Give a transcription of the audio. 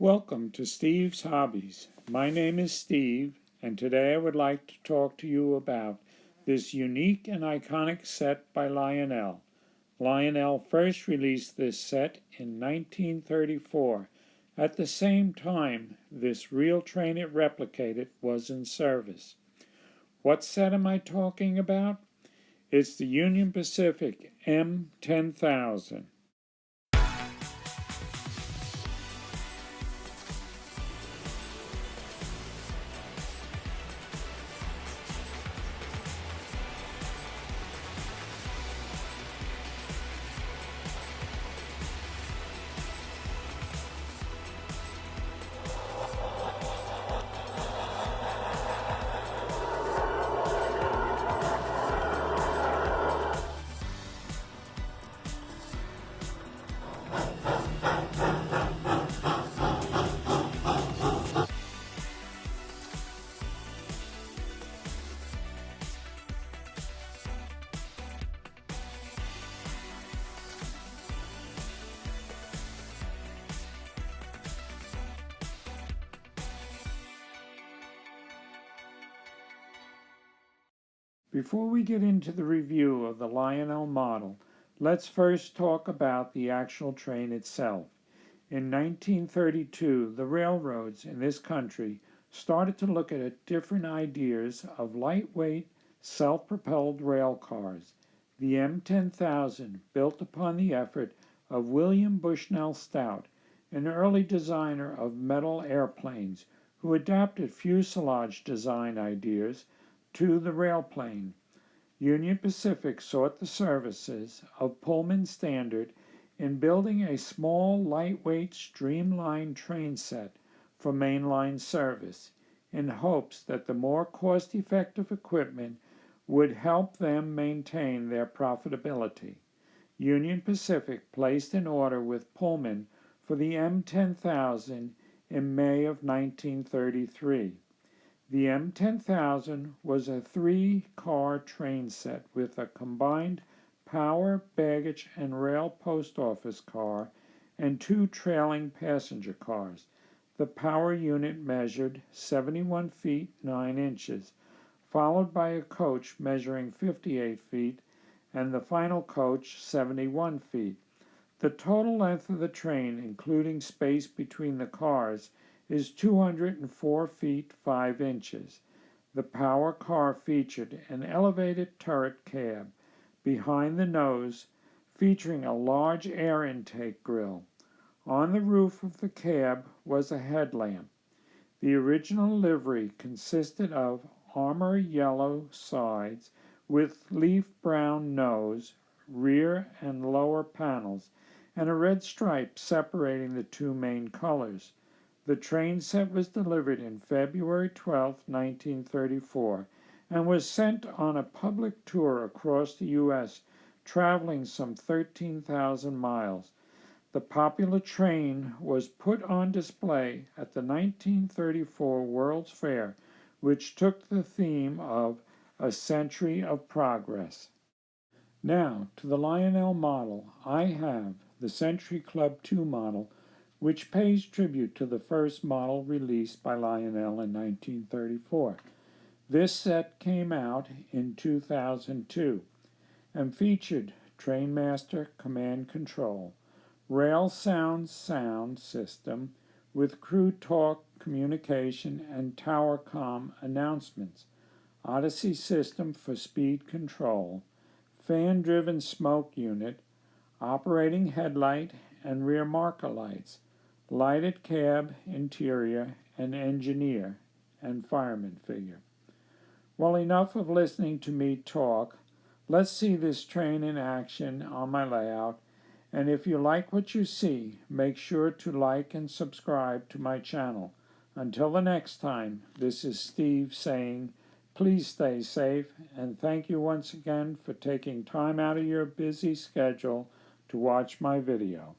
Welcome to Steve's Hobbies. My name is Steve, and today I would like to talk to you about this unique and iconic set by Lionel. Lionel first released this set in 1934. At the same time, this real train it replicated was in service. What set am I talking about? It's the Union Pacific M10000. Before we get into the review of the Lionel model, let's first talk about the actual train itself. In 1932, the railroads in this country started to look at different ideas of lightweight, self-propelled rail cars. The M10000 built upon the effort of William Bushnell Stout, an early designer of metal airplanes who adapted fuselage design ideas to the railplane. Union Pacific sought the services of Pullman Standard in building a small, lightweight, streamlined train set for mainline service, in hopes that the more cost-effective equipment would help them maintain their profitability. Union Pacific placed an order with Pullman for the M10000 in May of 1933. The M10000 was a three-car train set with a combined power, baggage, and rail post office car and two trailing passenger cars. The power unit measured 71 feet 9 inches, followed by a coach measuring 58 feet, and the final coach 71 feet. The total length of the train, including space between the cars, is 204 feet 5 inches. The power car featured an elevated turret cab behind the nose, featuring a large air intake grill. On the roof of the cab was a headlamp. The original livery consisted of armor yellow sides with leaf brown nose, rear and lower panels, and a red stripe separating the two main colors. The train set was delivered in February 12, 1934, and was sent on a public tour across the U.S., traveling some 13,000 miles. The popular train was put on display at the 1934 World's Fair, which took the theme of A Century of Progress. Now, to the Lionel model, I have the Century Club 2 model, which pays tribute to the first model released by Lionel in 1934. This set came out in 2002 and featured Trainmaster Command Control, Rail sound system with crew talk communication and tower comm announcements, Odyssey system for speed control, fan-driven smoke unit, operating headlight and rear marker lights, lighted cab interior, and engineer and fireman figure. Well, enough of listening to me talk. Let's see this train in action on my layout, and if you like what you see, make sure to like and subscribe to my channel. Until the next time, this is Steve saying, please stay safe, and thank you once again for taking time out of your busy schedule to watch my video.